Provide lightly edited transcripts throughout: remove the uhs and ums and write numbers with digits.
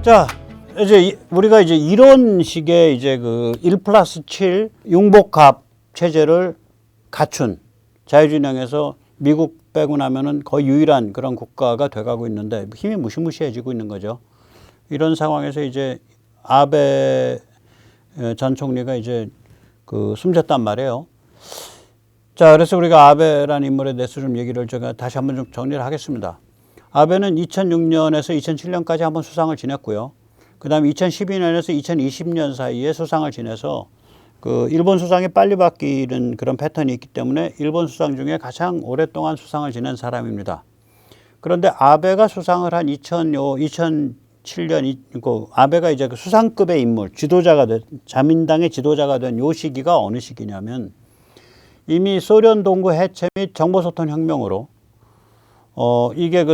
자, 이제 우리가 이제 이런 식의 이제 그 1+7 융복합 체제를 갖춘 자유진영에서 미국 빼고 나면은 거의 유일한 그런 국가가 돼가고 있는데 힘이 무시무시해지고 있는 거죠. 이런 상황에서 이제 아베 전 총리가 이제 그 숨졌단 말이에요. 자, 그래서 우리가 아베라는 인물에 대해서 좀 얘기를 제가 다시 한번 좀 정리를 하겠습니다. 아베는 2006년에서 2007년까지 한번 수상을 지냈고요. 그 다음에 2012년에서 2020년 사이에 수상을 지내서 그 일본 수상이 빨리 바뀌는 그런 패턴이 있기 때문에 일본 수상 중에 가장 오랫동안 수상을 지낸 사람입니다. 그런데 아베가 수상을 한 2007년, 아베가 이제 그 수상급의 인물, 지도자가 된, 자민당의 지도자가 된 요 시기가 어느 시기냐면 이미 소련 동구 해체 및 정보소통 혁명으로 이게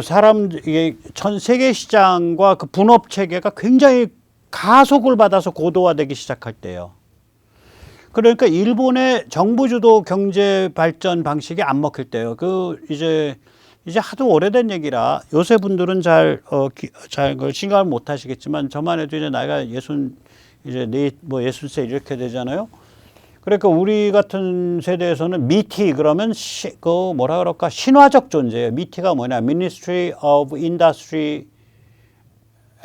전 세계 시장과 그 분업 체계가 굉장히 가속을 받아서 고도화되기 시작할 때예요. 그러니까 일본의 정부 주도 경제 발전 방식이 안 먹힐 때예요. 이제 하도 오래된 얘기라 요새 분들은 잘 그걸 생각을 못 하시겠지만 저만 해도 이제 나이가 60세 이렇게 되잖아요. 그러니까 우리 같은 세대에서는 미티 그러면 신화적 존재예요. 미티가 뭐냐? Ministry of Industry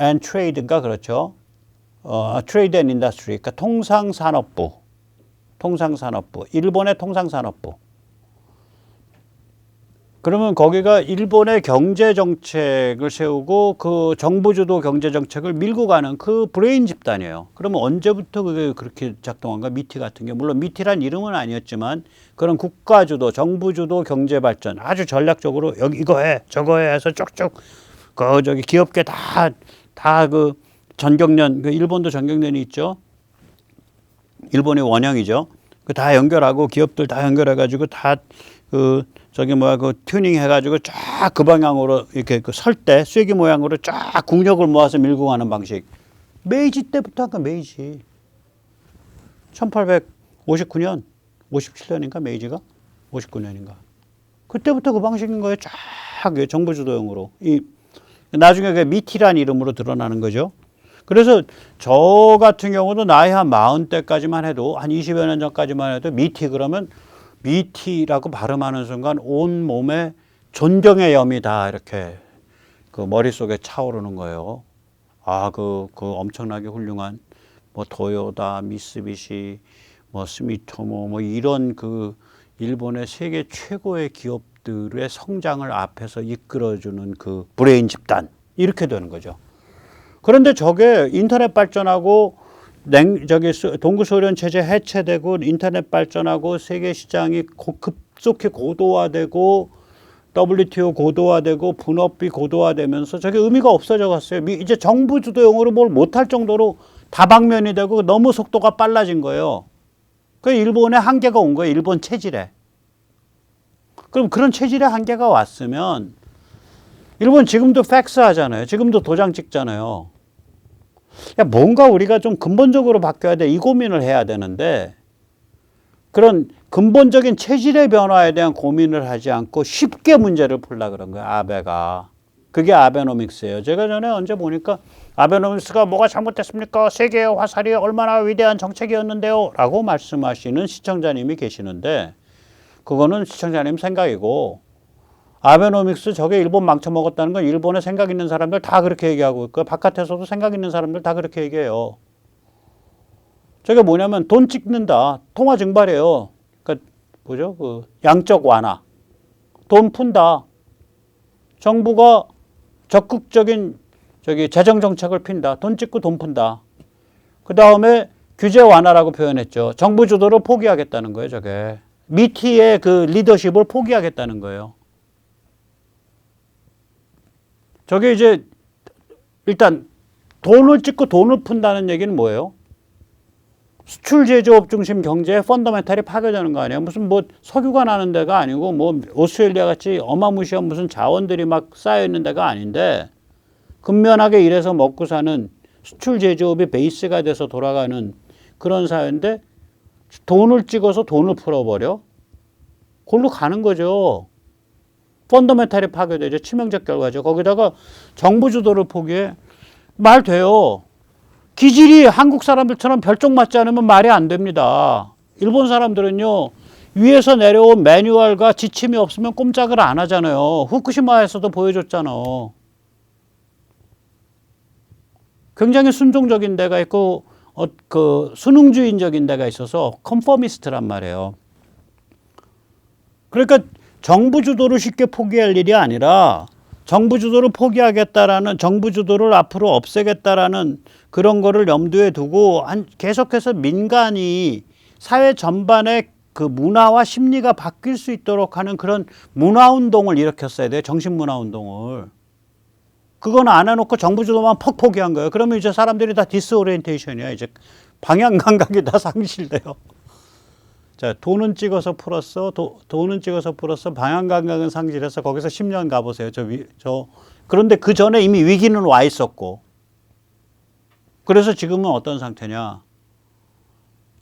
and Trade인가 그렇죠? Trade and Industry. 그러니까 통상산업부. 일본의 통상산업부. 그러면 거기가 일본의 경제 정책을 세우고 그 정부 주도 경제 정책을 밀고 가는 그 브레인 집단이에요. 그러면 언제부터 그게 그렇게 작동한가? 미티 같은 게 물론 미티란 이름은 아니었지만 그런 국가 주도, 정부 주도 경제 발전 아주 전략적으로 여기 이거 해, 저거 해 해서 쭉쭉 기업계 다 그 전경련, 그 일본도 전경련이 있죠. 일본의 원형이죠. 그 다 연결하고 기업들 다 연결해가지고 튜닝 해가지고 쫙 그 방향으로 이렇게 설 때 쐐기 모양으로 쫙 국력을 모아서 밀고 가는 방식. 메이지 때부터 아까 메이지. 1859년, 57년인가 메이지가? 59년인가. 그때부터 그 방식인 거예요. 쫙 정부 주도형으로. 나중에 그 미티란 이름으로 드러나는 거죠. 그래서 저 같은 경우도 나이 한 40대까지만 해도 한 20여 년 전까지만 해도 미티 그러면 미티라고 발음하는 순간 온 몸에 존경의 염이 다 이렇게 그 머릿속에 차오르는 거예요. 그 엄청나게 훌륭한 도요다, 미쓰비시, 스미토모 이런 그 일본의 세계 최고의 기업들의 성장을 앞에서 이끌어주는 그 브레인 집단 이렇게 되는 거죠. 그런데 저게 인터넷 발전하고 동구 소련 체제 해체되고 인터넷 발전하고 세계 시장이 급속히 고도화되고 WTO 고도화되고 분업비 고도화되면서 저게 의미가 없어져 갔어요. 이제 정부 주도형으로 뭘 못할 정도로 다방면이 되고 너무 속도가 빨라진 거예요. 그 일본의 한계가 온 거예요. 일본 체질에. 그럼 그런 체질의 한계가 왔으면 일본 지금도 팩스 하잖아요. 지금도 도장 찍잖아요. 뭔가 우리가 좀 근본적으로 바뀌어야 돼. 이 고민을 해야 되는데 그런 근본적인 체질의 변화에 대한 고민을 하지 않고 쉽게 문제를 풀라 그런 거예요. 아베가. 그게 아베노믹스예요. 제가 전에 언제 보니까 아베노믹스가 뭐가 잘못됐습니까? 세계의 화살이 얼마나 위대한 정책이었는데요. 라고 말씀하시는 시청자님이 계시는데 그거는 시청자님 생각이고 아베노믹스 저게 일본 망쳐먹었다는 건 일본에 생각 있는 사람들 다 그렇게 얘기하고 있고 바깥에서도 생각 있는 사람들 다 그렇게 얘기해요. 저게 뭐냐면 돈 찍는다. 통화 증발이에요. 그러니까 양적 완화. 돈 푼다. 정부가 적극적인 재정 정책을 핀다. 돈 찍고 돈 푼다. 그 다음에 규제 완화라고 표현했죠. 정부 주도를 포기하겠다는 거예요. 저게 미티의 그 리더십을 포기하겠다는 거예요. 저게 이제 일단 돈을 찍고 돈을 푼다는 얘기는 뭐예요? 수출 제조업 중심 경제의 펀더멘탈이 파괴되는 거 아니에요? 무슨 석유가 나는 데가 아니고 오스트레일리아 같이 어마무시한 무슨 자원들이 막 쌓여 있는 데가 아닌데 근면하게 일해서 먹고 사는 수출 제조업이 베이스가 돼서 돌아가는 그런 사회인데 돈을 찍어서 돈을 풀어버려? 그걸로 가는 거죠. 펀더멘탈이 파괴되죠. 치명적 결과죠. 거기다가 정부 주도를 포기해 말 돼요. 기질이 한국 사람들처럼 별종 맞지 않으면 말이 안 됩니다. 일본 사람들은요, 위에서 내려온 매뉴얼과 지침이 없으면 꼼짝을 안 하잖아요. 후쿠시마에서도 보여줬잖아. 굉장히 순종적인 데가 있고, 그 순응주의적인 데가 있어서 컨포미스트란 말이에요. 그러니까 정부 주도를 쉽게 포기할 일이 아니라 정부 주도를 포기하겠다라는, 정부 주도를 앞으로 없애겠다라는 그런 거를 염두에 두고 계속해서 민간이 사회 전반의 그 문화와 심리가 바뀔 수 있도록 하는 그런 문화운동을 일으켰어야 돼요. 정신문화운동을. 그건 안 해놓고 정부 주도만 퍽 포기한 거예요. 그러면 이제 사람들이 다 디스오리엔테이션이야. 이제 방향 감각이 다 상실돼요. 자, 돈은 찍어서 풀었어. 돈은 찍어서 풀었어. 방향 감각은 상실해서 거기서 10년 가보세요. 그런데 그 전에 이미 위기는 와 있었고. 그래서 지금은 어떤 상태냐.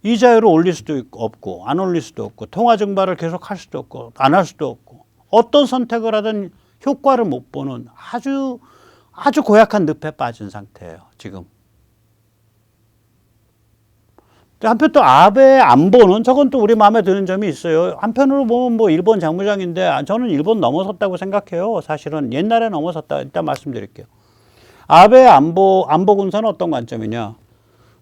이자율을 올릴 수도 없고, 안 올릴 수도 없고, 통화 증발을 계속 할 수도 없고, 안 할 수도 없고, 어떤 선택을 하든 효과를 못 보는 아주 고약한 늪에 빠진 상태예요, 지금. 한편 또 아베의 안보는 저건 또 우리 마음에 드는 점이 있어요. 한편으로 보면 뭐 일본 장무장인데 저는 일본 넘어섰다고 생각해요. 사실은 옛날에 넘어섰다. 일단 말씀드릴게요. 아베의 안보 군사는 어떤 관점이냐.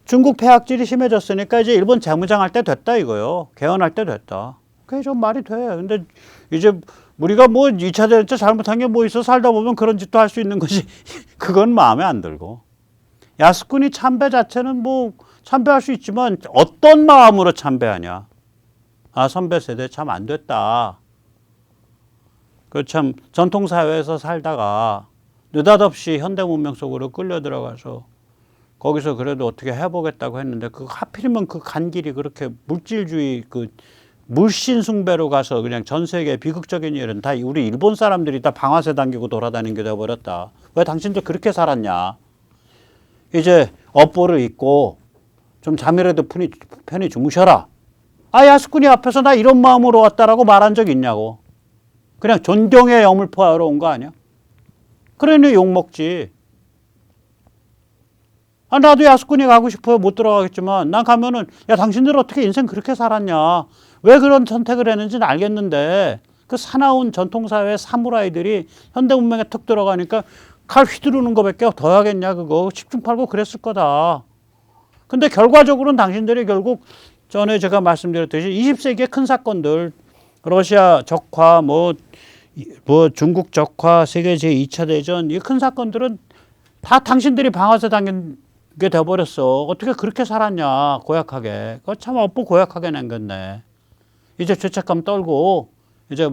중국 폐악질이 심해졌으니까 이제 일본 장무장할 때 됐다 이거요. 개헌할 때 됐다. 그게 좀 말이 돼. 근데 이제 우리가 뭐 2차 대전 때 잘못한 게 뭐 있어. 살다 보면 그런 짓도 할 수 있는 거지. 그건 마음에 안 들고. 야스쿠니 참배 자체는 뭐 참배할 수 있지만 어떤 마음으로 참배하냐. 아, 선배 세대 참 안 됐다. 그 참 전통사회에서 살다가 느닷없이 현대문명 속으로 끌려 들어가서 거기서 그래도 어떻게 해보겠다고 했는데 그 하필이면 그 간 길이 그렇게 물질주의 그 물신 숭배로 가서 그냥 전 세계 비극적인 일은 다 우리 일본 사람들이 다 방아쇠 당기고 돌아다니는 게 되어버렸다. 왜 당신들 그렇게 살았냐. 이제 업보를 잊고 좀 잠이라도 편히 주무셔라. 아, 야스쿠니 앞에서 나 이런 마음으로 왔다라고 말한 적 있냐고. 그냥 존경의 여물포하러 온 거 아니야? 그러니 욕먹지. 아, 나도 야스쿠니 가고 싶어요. 못 들어가겠지만 난 가면은 야, 당신들 어떻게 인생 그렇게 살았냐. 왜 그런 선택을 했는지는 알겠는데 그 사나운 전통사회 사무라이들이 현대문명에 툭 들어가니까 칼 휘두르는 거밖에 더 하겠냐. 그거 10중 8구 그랬을 거다. 근데 결과적으로는 당신들이 결국 전에 제가 말씀드렸듯이 20세기의 큰 사건들 러시아 적화 뭐 중국 적화 세계 제2차 대전 이 큰 사건들은 다 당신들이 방아쇠 당긴 게 돼버렸어. 어떻게 그렇게 살았냐 고약하게. 그거 참 업보 고약하게 남겼네. 이제 죄책감 떨고 이제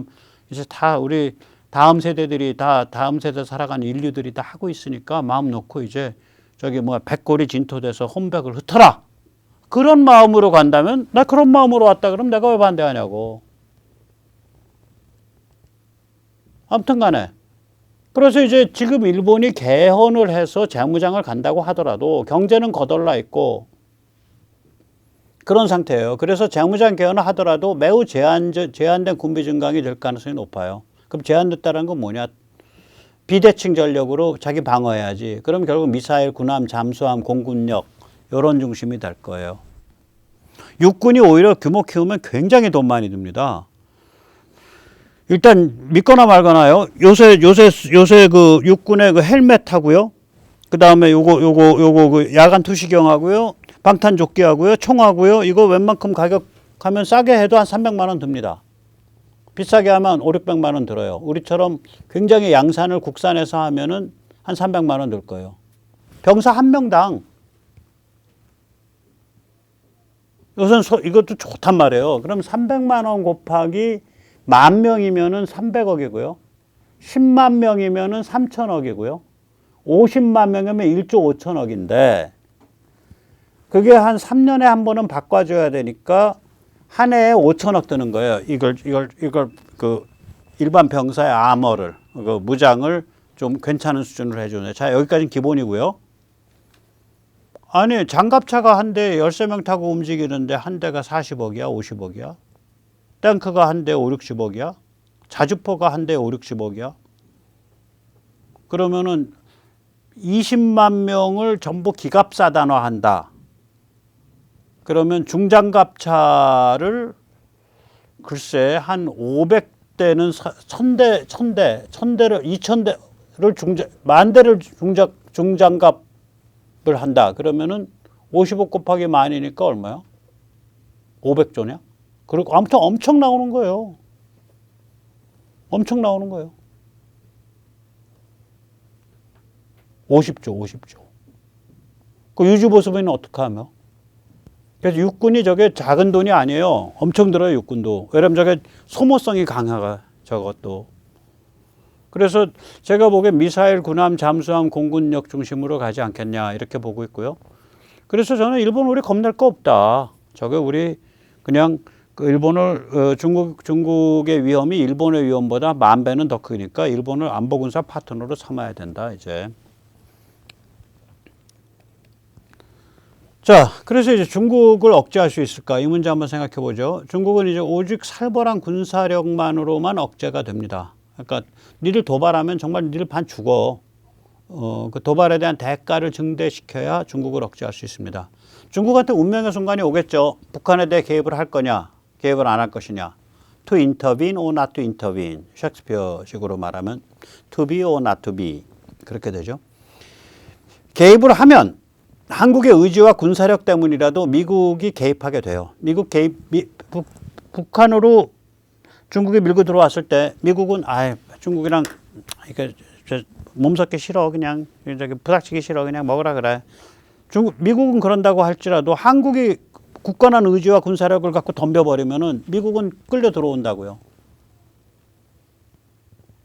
다 우리 다음 세대들이 다 다음 세대 살아가는 인류들이 다 하고 있으니까 마음 놓고 이제 저기 뭐 백골이 진토돼서 혼백을 흩어라. 그런 마음으로 간다면 나 그런 마음으로 왔다 그럼 내가 왜 반대하냐고. 아무튼 간에 그래서 이제 지금 일본이 개헌을 해서 재무장을 간다고 하더라도 경제는 거덜나 있고 그런 상태예요. 그래서 재무장 개헌을 하더라도 매우 제한된 군비 증강이 될 가능성이 높아요. 그럼 제한됐다는 건 뭐냐? 비대칭 전력으로 자기 방어해야지. 그럼 결국 미사일, 군함, 잠수함, 공군력 이런 중심이 될 거예요. 육군이 오히려 규모 키우면 굉장히 돈 많이 듭니다. 일단 믿거나 말거나요. 요새 그 육군의 그 헬멧 하고요. 그 다음에 요거 그 야간 투시경하고요. 방탄조끼하고요. 총하고요. 이거 웬만큼 가격하면 싸게 해도 한 300만 원 듭니다. 비싸게 하면 5, 600만 원 들어요. 우리처럼 굉장히 양산을 국산에서 하면은 한 300만 원 들 거예요. 병사 한 명당. 우선 이것도 좋단 말이에요. 그럼 300만 원 곱하기 10,000명이면은 300억이고요. 10만 명이면은 3천억이고요. 50만 명이면 1조 5천억인데 그게 한 3년에 한 번은 바꿔줘야 되니까 한 해에 5천억 드는 거예요. 이걸 그 일반 병사의 아머를 그 무장을 좀 괜찮은 수준으로 해주네. 자, 여기까지는 기본이고요. 아니 장갑차가 한 대 13명 타고 움직이는데 한 대가 40억이야 50억이야. 탱크가 한 대 5, 60억이야. 자주포가 한 대 5, 60억이야. 그러면은 20만 명을 전부 기갑사단화한다. 그러면 중장갑차를 글쎄 한 500대는 1000대를 2000대를 만 대를 중장갑을 한다. 그러면은 55 곱하기 만이니까 얼마야? 500조냐? 그리고 아무튼 엄청 나오는 거예요. 엄청 나오는 거예요. 50조. 그 유지보수비는 어떻게 하며? 그래서 육군이 저게 작은 돈이 아니에요. 엄청 들어요, 육군도. 왜냐면 저게 소모성이 강하가, 저것도. 그래서 제가 보기엔 미사일, 군함, 잠수함, 공군력 중심으로 가지 않겠냐, 이렇게 보고 있고요. 그래서 저는 일본 우리 겁낼 거 없다. 저게 우리 그냥 그 일본을, 중국의 위험이 일본의 위험보다 10,000배는 더 크니까 일본을 안보군사 파트너로 삼아야 된다, 이제. 자, 그래서 이제 중국을 억제할 수 있을까? 이 문제 한번 생각해 보죠. 중국은 이제 오직 살벌한 군사력만으로만 억제가 됩니다. 그러니까 니들 도발하면 정말 니들 반 죽어. 그 도발에 대한 대가를 증대시켜야 중국을 억제할 수 있습니다. 중국한테 운명의 순간이 오겠죠. 북한에 대해 개입을 할 거냐, 개입을 안 할 것이냐. To intervene or not to intervene. 셰익스피어식으로 말하면 to be or not to be. 그렇게 되죠. 개입을 하면 한국의 의지와 군사력 때문이라도 미국이 개입하게 돼요. 북한으로 중국이 밀고 들어왔을 때 미국은 중국이랑 이렇게 몸섞기 싫어, 그냥 저기 부닥치기 싫어, 그냥 먹으라 그래. 미국은 그런다고 할지라도 한국이 굳건한 의지와 군사력을 갖고 덤벼버리면은 미국은 끌려 들어온다고요.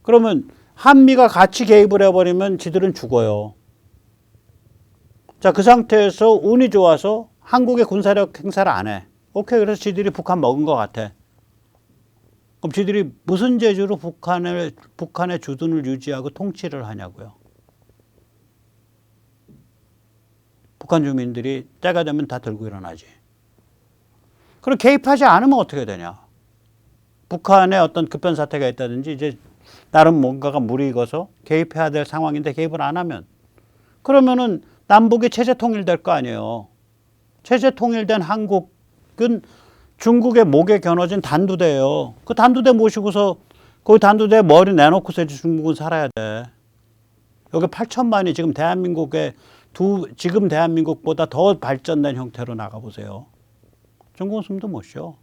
그러면 한미가 같이 개입을 해버리면 지들은 죽어요. 자, 그 상태에서 운이 좋아서 한국의 군사력 행사를 안 해. 오케이, 그래서 지들이 북한 먹은 것 같아. 그럼 지들이 무슨 재주로 북한의 주둔을 유지하고 통치를 하냐고요. 북한 주민들이 때가 되면 다 들고 일어나지. 그럼 개입하지 않으면 어떻게 되냐. 북한에 어떤 급변 사태가 있다든지 이제 나름 뭔가가 무리익어서 개입해야 될 상황인데 개입을 안 하면, 그러면은 남북이 체제 통일될 거 아니에요. 체제 통일된 한국은 중국의 목에 겨눠진 단두대예요. 그 단두대 모시고서 거기 단두대에 머리 내놓고서 이제 중국은 살아야 돼. 여기 8천만이 지금 지금 대한민국보다 더 발전된 형태로 나가보세요. 중국은 숨도 못 쉬어.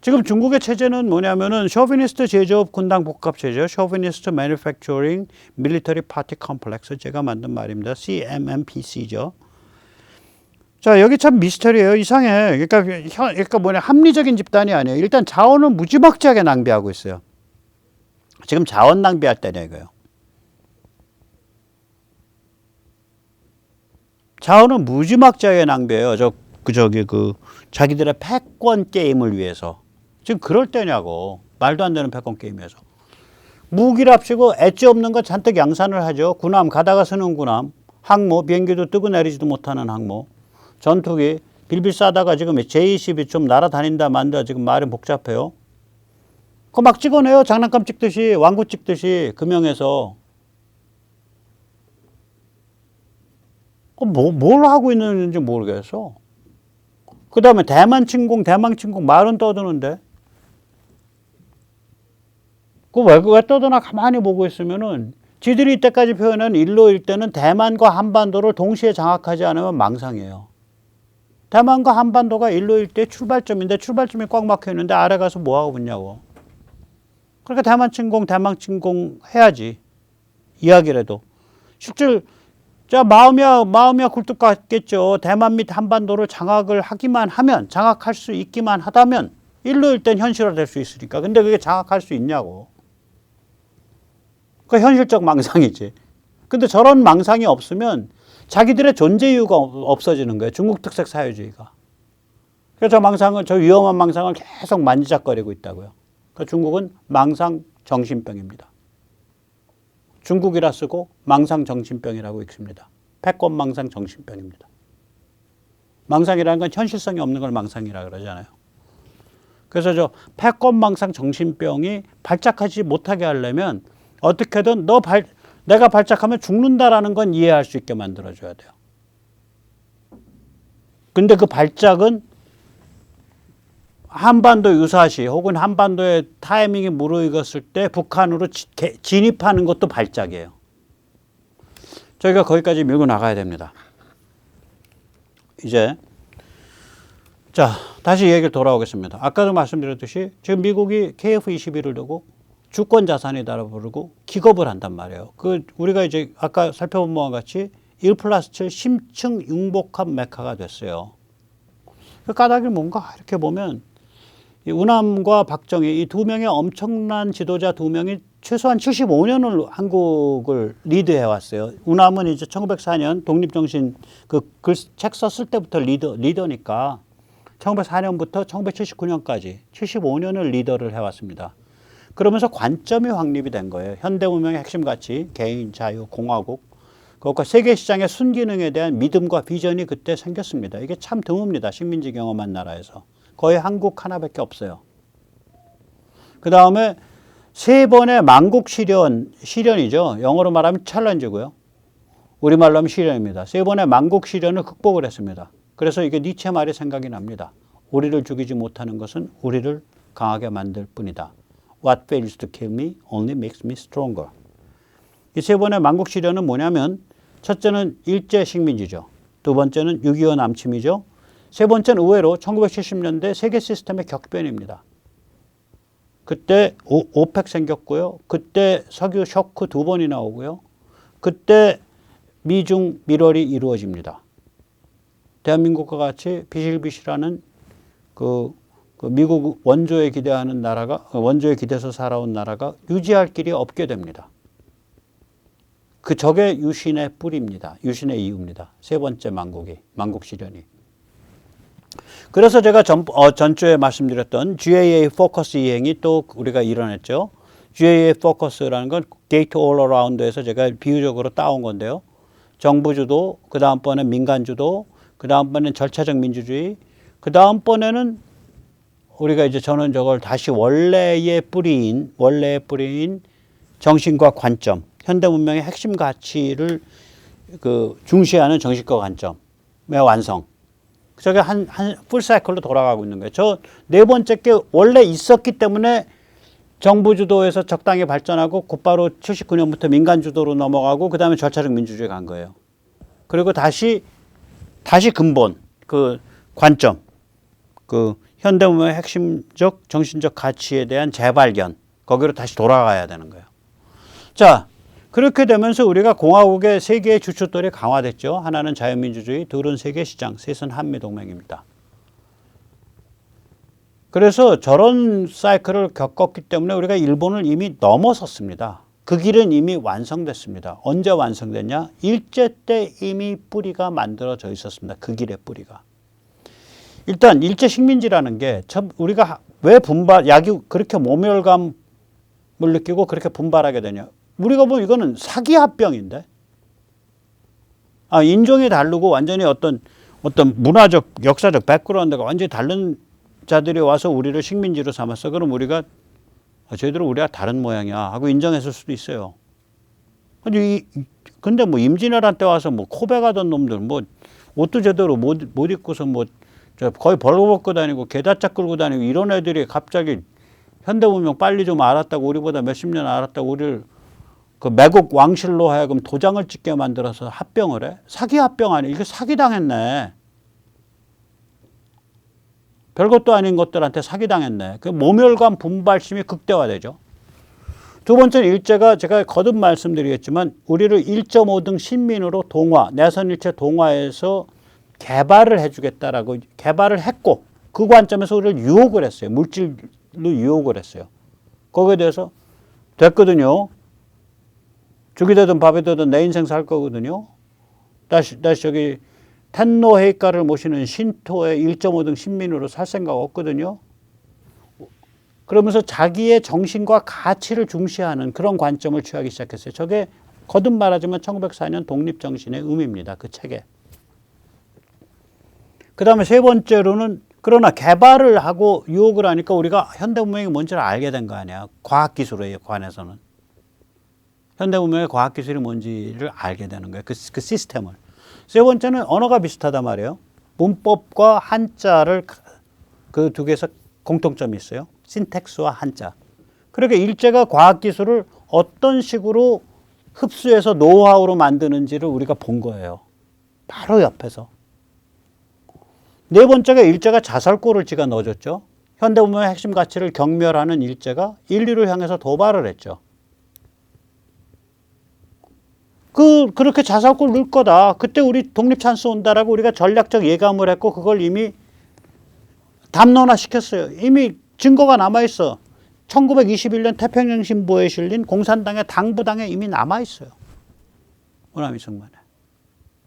지금 중국의 체제는 뭐냐면은 쇼비니스트 제조업 군당 복합 체제, 쇼비니스트 매니팩처링 밀리터리 파티 컴플렉스, 제가 만든 말입니다. CMMPC죠. 자, 여기 참 미스터리예요. 이상해. 그러니까 합리적인 집단이 아니에요. 일단 자원을 무지막지하게 낭비하고 있어요. 지금 자원 낭비할 때냐 이거예요. 자원을 무지막지하게 낭비해요. 자기들의 패권 게임을 위해서. 지금 그럴 때냐고. 말도 안 되는 패권 게임에서. 무기랍시고 엣지 없는 거 잔뜩 양산을 하죠. 군함, 가다가 서는 군함, 항모, 비행기도 뜨고 내리지도 못하는 항모, 전투기, 빌빌 싸다가 지금 J-20이 좀 날아다닌다 만다 지금 말이 복잡해요. 그거 막 찍어내요. 장난감 찍듯이, 왕구 찍듯이, 금형에서. 뭘 하고 있는지 모르겠어. 그 다음에 대만 침공 말은 떠드는데. 왜 떠드나 가만히 보고 있으면은 지들이 이때까지 표현한 일로일 때는 대만과 한반도를 동시에 장악하지 않으면 망상이에요. 대만과 한반도가 일로일 때 출발점인데 출발점이 꽉 막혀 있는데 아래 가서 뭐 하고 있냐고. 그러니까 대만 침공 해야지. 이야기라도. 실질 자, 마음이야 굴뚝 같겠죠. 대만 및 한반도를 장악할 수 있기만 하다면 일로일 땐 현실화될 수 있으니까. 근데 그게 장악할 수 있냐고. 그 현실적 망상이지. 근데 저런 망상이 없으면 자기들의 존재 이유가 없어지는 거예요. 중국 특색 사회주의가. 그래서 저 위험한 망상을 계속 만지작거리고 있다고요. 그러니까 중국은 망상 정신병입니다. 중국이라 쓰고 망상 정신병이라고 읽습니다. 패권 망상 정신병입니다. 망상이라는 건 현실성이 없는 걸 망상이라 그러잖아요. 그래서 저 패권 망상 정신병이 발작하지 못하게 하려면 어떻게든 내가 발작하면 죽는다라는 건 이해할 수 있게 만들어줘야 돼요. 근데 그 발작은 한반도 유사시 혹은 한반도의 타이밍이 무르익었을 때 북한으로 진입하는 것도 발작이에요. 저희가 거기까지 밀고 나가야 됩니다. 이제 자, 다시 얘기를 돌아오겠습니다. 아까도 말씀드렸듯이 지금 미국이 KF-21을 두고 주권 자산이다라고 부르고 기겁을 한단 말이에요. 우리가 이제 아까 살펴본 바와 같이 1+7 심층 융복합 메카가 됐어요. 그 까닭이 뭔가 이렇게 보면 이 우남과 박정희 이 두 명의 엄청난 지도자 두 명이 최소한 75년을 한국을 리드해 왔어요. 우남은 이제 1904년 독립정신 책 썼을 때부터 리더니까 1904년부터 1979년까지 75년을 리더를 해왔습니다. 그러면서 관점이 확립이 된 거예요. 현대문명의 핵심 가치, 개인, 자유, 공화국, 그것과 세계시장의 순기능에 대한 믿음과 비전이 그때 생겼습니다. 이게 참 드뭅니다. 식민지 경험한 나라에서. 거의 한국 하나밖에 없어요. 그 다음에 세 번의 만국 시련이죠. 영어로 말하면 챌린지고요. 우리말로 하면 시련입니다. 세 번의 만국 시련을 극복을 했습니다. 그래서 이게 니체 말이 생각이 납니다. 우리를 죽이지 못하는 것은 우리를 강하게 만들 뿐이다. What fails to kill me only makes me stronger. 이 세 번의 만국 시련은 뭐냐면 첫째는 일제 식민지죠. 두 번째는 6.25 남침이죠. 세 번째는 의외로 1970년대 세계 시스템의 격변입니다. 그때 오펙 생겼고요. 그때 석유 쇼크 두 번이나 오고요. 그때 미중 밀월이 이루어집니다. 대한민국과 같이 비실비실하는 그 미국 원조에 기대하는 나라가 원조에 기대서 살아온 나라가 유지할 길이 없게 됩니다. 저게 유신의 뿌리입니다. 유신의 이유입니다. 세 번째 만국 시련이. 그래서 제가 전주에 말씀드렸던 GAA 포커스 이행이 또 우리가 일어났죠. GAA 포커스라는 건 Gate All Around에서 제가 비유적으로 따온 건데요. 정부 주도, 그 다음번에 민간 주도, 그 다음번에는 절차적 민주주의, 그 다음번에는 우리가 이제 저는 저걸 다시 원래의 뿌리인 정신과 관점, 현대 문명의 핵심 가치를 중시하는 정신과 관점의 완성. 저게 한 풀사이클로 돌아가고 있는 거예요. 저 네 번째 게 원래 있었기 때문에 정부 주도에서 적당히 발전하고 곧바로 79년부터 민간 주도로 넘어가고 그 다음에 절차적 민주주의 간 거예요. 그리고 다시 근본, 관점, 현대 문명의 핵심적 정신적 가치에 대한 재발견, 거기로 다시 돌아가야 되는 거예요. 자, 그렇게 되면서 우리가 공화국의 세 개의 주춧돌이 강화됐죠. 하나는 자유민주주의, 둘은 세계시장, 셋은 한미동맹입니다. 그래서 저런 사이클을 겪었기 때문에 우리가 일본을 이미 넘어섰습니다. 그 길은 이미 완성됐습니다. 언제 완성됐냐? 일제 때 이미 뿌리가 만들어져 있었습니다. 그 길의 뿌리가. 일단 일제 식민지라는 게 우리가 왜 약이 그렇게 모멸감을 느끼고 그렇게 분발하게 되냐? 우리가 보면 이거는 사기 합병인데, 인종이 다르고 완전히 어떤 문화적, 역사적 백그라운드가 완전히 다른 자들이 와서 우리를 식민지로 삼았어. 그럼 우리가 저희들은 우리가 다른 모양이야 하고 인정했을 수도 있어요. 근데 뭐 임진왜란 때 와서 뭐 코백하던 놈들 옷도 제대로 못 입고서 거의 벌거벗고 다니고 게다짜 끌고 다니고 이런 애들이 갑자기 현대문명 빨리 좀 알았다고 우리보다 몇십 년 알았다고 우리를 매국 왕실로 하여금 도장을 찍게 만들어서 합병을 해? 사기 합병 아니야? 이게 사기당했네. 별것도 아닌 것들한테 사기당했네. 모멸감 분발심이 극대화되죠. 두 번째는 일제가 제가 거듭 말씀드리겠지만 우리를 1.5등 신민으로 내선일체 동화에서 개발을 해주겠다라고 개발을 했고 그 관점에서 우리를 유혹을 했어요. 물질로 유혹을 했어요. 거기에 대해서 됐거든요. 죽이 되든 밥이 되든 내 인생 살 거거든요. 다시 저기 텐노 헤이카를 모시는 신토의 1.5등 신민으로 살 생각 없거든요. 그러면서 자기의 정신과 가치를 중시하는 그런 관점을 취하기 시작했어요. 저게 거듭 말하자면 1904년 독립정신의 의미입니다. 그 책에. 그 다음에 세 번째로는 그러나 개발을 하고 유혹을 하니까 우리가 현대문명이 뭔지를 알게 된 거 아니야. 과학기술에 관해서는. 현대문명의 과학기술이 뭔지를 알게 되는 거예요. 그 시스템을. 세 번째는 언어가 비슷하단 말이에요. 문법과 한자를 그 두 개에서 공통점이 있어요. 신텍스와 한자. 그러니까 일제가 과학기술을 어떤 식으로 흡수해서 노하우로 만드는지를 우리가 본 거예요. 바로 옆에서. 네 번째가 일제가 자살골을 찍어 넣어줬죠. 현대문명의 핵심 가치를 경멸하는 일제가 인류를 향해서 도발을 했죠. 그렇게 자살골 넣을 거다. 그때 우리 독립 찬스 온다라고 우리가 전략적 예감을 했고 그걸 이미 담론화 시켰어요. 이미 증거가 남아있어. 1921년 태평양 신보에 실린 공산당의 당부당에 이미 남아있어요. 원암이 승만에.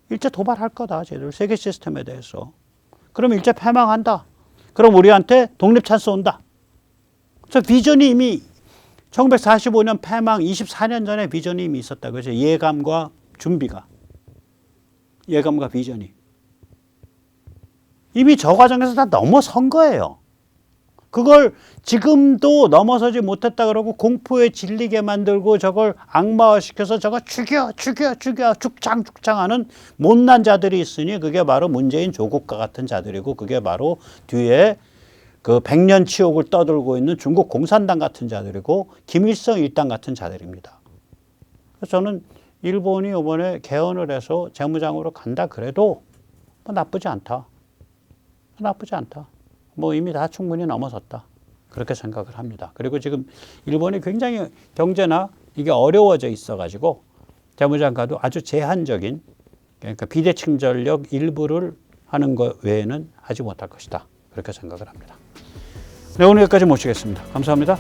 일제 도발할 거다. 쟤들 세계 시스템에 대해서. 그럼 일제 패망한다. 그럼 우리한테 독립 찬스 온다. 저 비전이 이미 1945년 패망 24년 전에 비전이 이미 있었다. 그죠? 예감과 준비가. 예감과 비전이. 이미 저 과정에서 다 넘어선 거예요. 그걸 지금도 넘어서지 못했다 그러고 공포에 질리게 만들고 저걸 악마화시켜서 저거 죽여 죽장하는 못난 자들이 있으니 그게 바로 문재인 조국과 같은 자들이고 그게 바로 뒤에 그 백년 치욕을 떠들고 있는 중국 공산당 같은 자들이고 김일성 일당 같은 자들입니다. 그래서 저는 일본이 이번에 개헌을 해서 재무장으로 간다 그래도 뭐 나쁘지 않다. 나쁘지 않다. 뭐 이미 다 충분히 넘어섰다. 그렇게 생각을 합니다. 그리고 지금 일본이 굉장히 경제나 이게 어려워져 있어가지고 재무장과도 아주 제한적인 그러니까 비대칭 전력 일부를 하는 것 외에는 하지 못할 것이다. 그렇게 생각을 합니다. 네, 오늘 여기까지 모시겠습니다. 감사합니다.